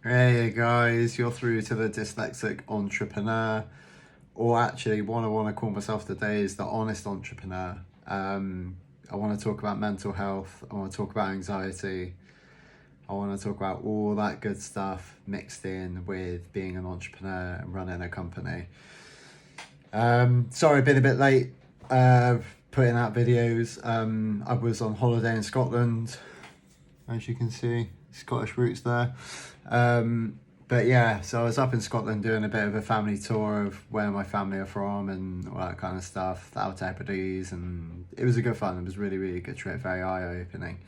Hey guys, you're through to the dyslexic entrepreneur, or actually, what I want to call myself today is the honest entrepreneur. I want to talk about mental health, I want to talk about anxiety, I want to talk about all that good stuff mixed in with being an entrepreneur and running a company. Sorry, I've been a bit late putting out videos. I was on holiday in Scotland, as you can see, Scottish roots there. But yeah, so I was up in Scotland doing a bit of a family tour of where my family are from and all that kind of stuff, the Outer Hebrides, and it was a good fun. It was really, really good trip, very eye-opening.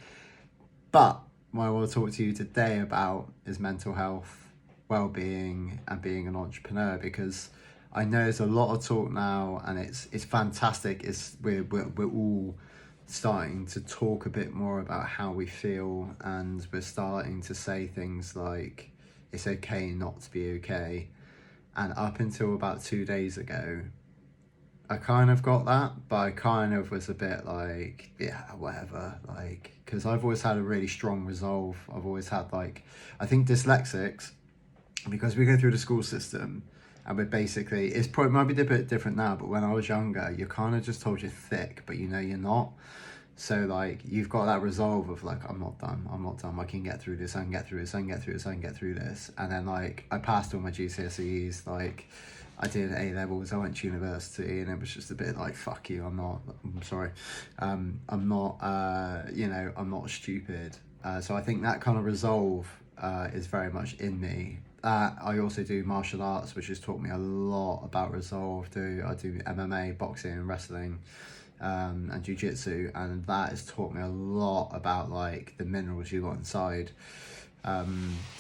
But what I want to talk to you today about is mental health, well-being, and being an entrepreneur, because I know there's a lot of talk now, and it's fantastic. We're all starting to talk a bit more about how we feel, and we're starting to say things like it's okay not to be okay. And up until about 2 days ago, I kind of got that, but I kind of was a bit like, yeah, whatever, like, because I've always had a really strong resolve. I've always had, like, I think dyslexics, because we go through the school system, and we're basically, it's probably might be a bit different now, but when I was younger, you're kind of just told you're thick, but you know you're not. So like you've got that resolve of like, I'm not done, I can get through this, I can get through this, I can get through this, I can get through this. And then like I passed all my GCSEs, like I did A levels, I went to university, and it was just a bit like, fuck you, I'm sorry, I'm not I'm not stupid. So I think that kind of resolve is very much in me. I also do martial arts, which has taught me a lot about resolve. I do MMA, boxing, and wrestling, and jiu-jitsu, and that has taught me a lot about like the minerals you got inside. So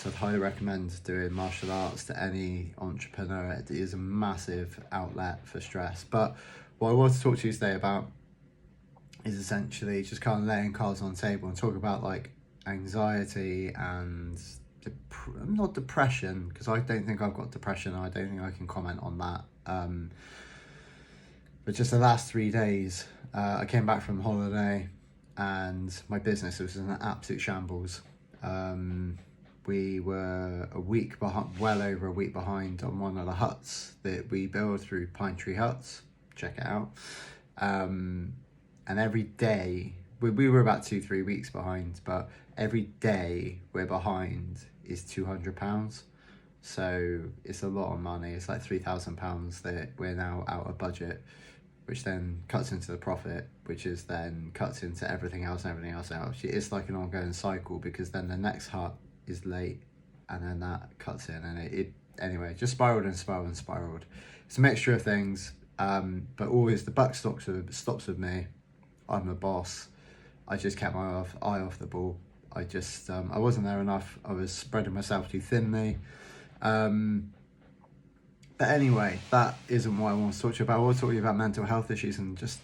I'd highly recommend doing martial arts to any entrepreneur. It is a massive outlet for stress. But what I want to talk to you today about is essentially just kind of laying cards on the table and talk about like anxiety and not depression, because I don't think I've got depression. I don't think I can comment on that. But just the last 3 days, I came back from holiday, and my business was in an absolute shambles. We were a week behind, well over a week behind, on one of the huts that we build through Pine Tree Huts. Check it out. And every day, we were about 2-3 weeks behind, but every day we're behind is £200. So it's a lot of money. It's like £3,000 that we're now out of budget, which then cuts into the profit, which is then cuts into everything else and everything else out. It's like an ongoing cycle, because then the next hut is late, and then that cuts in, and it anyway, just spiraled and spiraled and spiraled. It's a mixture of things, but always the buck stops with me. I'm the boss. I just kept my eye off the ball. I just I wasn't there enough. I was spreading myself too thinly. But anyway, that isn't what I want to talk to you about. I want to talk to you about mental health issues, and just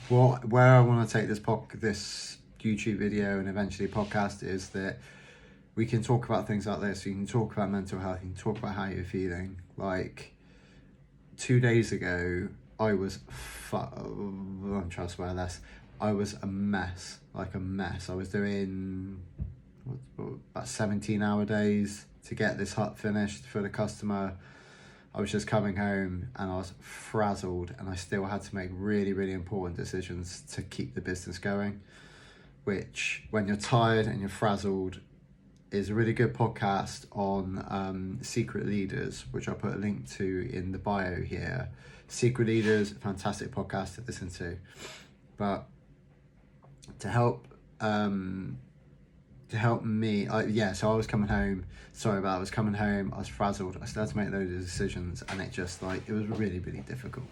where I want to take this YouTube video and eventually podcast is that we can talk about things like this. You can talk about mental health. You can talk about how you're feeling. Like 2 days ago, I was I'm trying to swear less. I was a mess, like a mess. I was doing about 17-hour days to get this hut finished for the customer. I was just coming home and I was frazzled, and I still had to make really, really important decisions to keep the business going, which, when you're tired and you're frazzled, is a really good podcast on Secret Leaders, which I'll put a link to in the bio here. Secret Leaders, fantastic podcast to listen to. But to help me, so I was coming home, I was coming home, I was frazzled, I still had to make loads of decisions, and it just like, it was really, really difficult.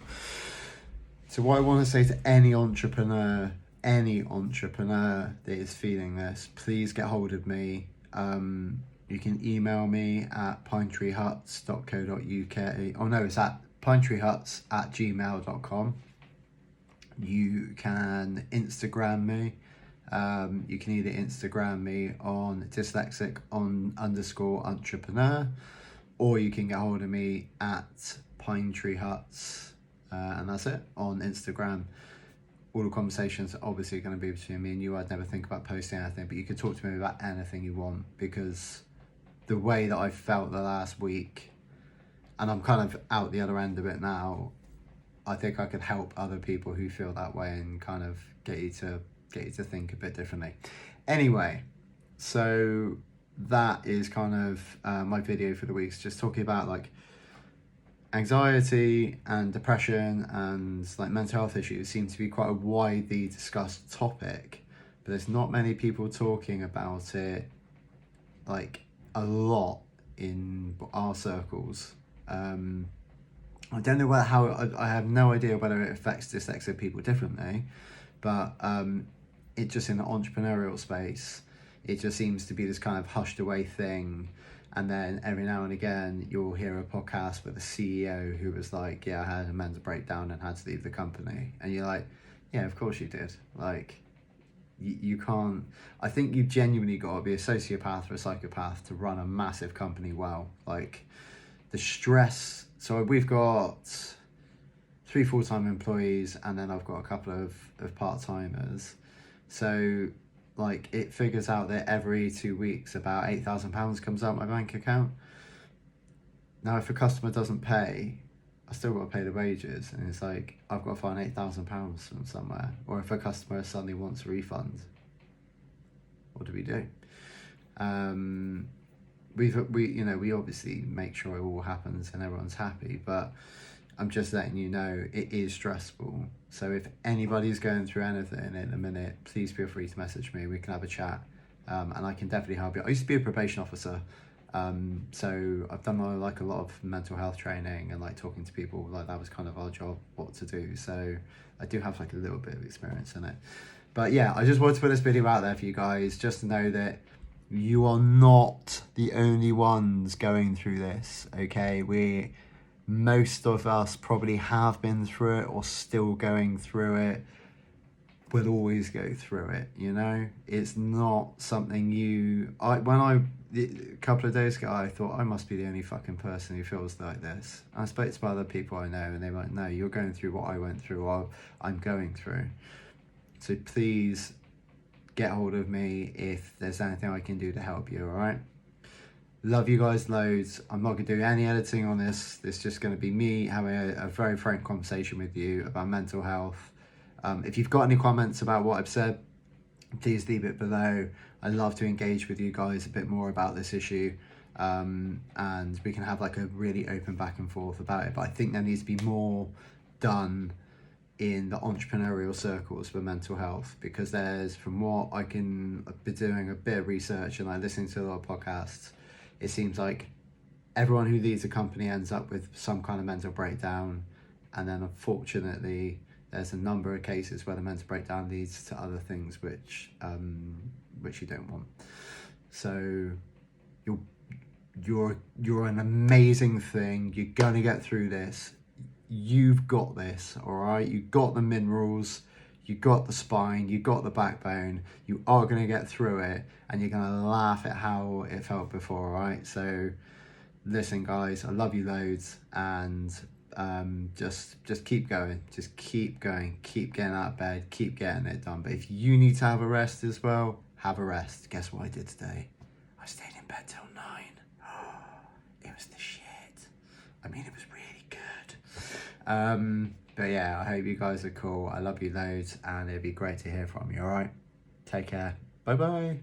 So what I want to say to any entrepreneur that is feeling this, please get hold of me. You can email me at pinetreehuts.co.uk. Oh no, it's at pinetreehuts@gmail.com. You can Instagram me. You can either Instagram me on dyslexic_entrepreneur, or you can get hold of me at pinetreehuts, and that's it, on Instagram. All the conversations are obviously going to be between me and you. I'd never think about posting anything, but you can talk to me about anything you want, because the way that I felt the last week, and I'm kind of out the other end of it now, I think I could help other people who feel that way and kind of get you to think a bit differently. Anyway, so that is kind of my video for the week. It's just talking about like anxiety and depression and like mental health issues seem to be quite a widely discussed topic, but there's not many people talking about it like a lot in our circles. I don't know how I have no idea whether it affects dyslexic people differently, but it just in the entrepreneurial space, it just seems to be this kind of hushed away thing. And then every now and again, you'll hear a podcast with a CEO who was like, yeah, I had a mental breakdown and had to leave the company. And you're like, yeah, of course you did. Like, you can't, I think you've genuinely got to be a sociopath or a psychopath to run a massive company well. Like, the stress, so we've got 3 full-time employees and then I've got a couple of part-timers. So like it figures out that every 2 weeks about £8,000 comes out my bank account. Now if a customer doesn't pay, I still got to pay the wages, and it's like I've got to find £8,000 from somewhere. Or if a customer suddenly wants a refund, what do we do? We obviously make sure it all happens and everyone's happy, but I'm just letting you know it is stressful. So if anybody's going through anything in a minute, please feel free to message me. We can have a chat, and I can definitely help you. I used to be a probation officer, so I've done a lot of mental health training and like talking to people. Like that was kind of our job, what to do. So I do have like a little bit of experience in it. But yeah, I just wanted to put this video out there for you guys, just to know that you are not the only ones going through this. Okay, most of us probably have been through it or still going through it. We'll always go through it, you know. It's not something a couple of days ago I thought I must be the only fucking person who feels like this. I spoke to other people I know and they were like, no, you're going through what I went through or I'm going through. So please get hold of me if there's anything I can do to help you, all right? Love you guys loads. I'm not going to do any editing on this. It's just going to be me having a very frank conversation with you about mental health. If you've got any comments about what I've said, please leave it below. I'd love to engage with you guys a bit more about this issue, and we can have like a really open back and forth about it. But I think there needs to be more done in the entrepreneurial circles for mental health, because from what I've been doing a bit of research and like listening to a lot of podcasts, it seems like everyone who leads a company ends up with some kind of mental breakdown, and then unfortunately there's a number of cases where the mental breakdown leads to other things which you don't want. So you're an amazing thing. You're gonna get through this. You've got this, all right? You got the minerals, you got the spine, you got the backbone. You are going to get through it, and you're going to laugh at how it felt before, all right? So listen guys, I love you loads, and just keep going, keep getting out of bed, keep getting it done. But if you need to have a rest as well, have a rest. Guess what I did today? I stayed in bed till 9. It was the shit. I mean, it was really good. But yeah, I hope you guys are cool. I love you loads, and it'd be great to hear from you, all right? Take care. Bye bye.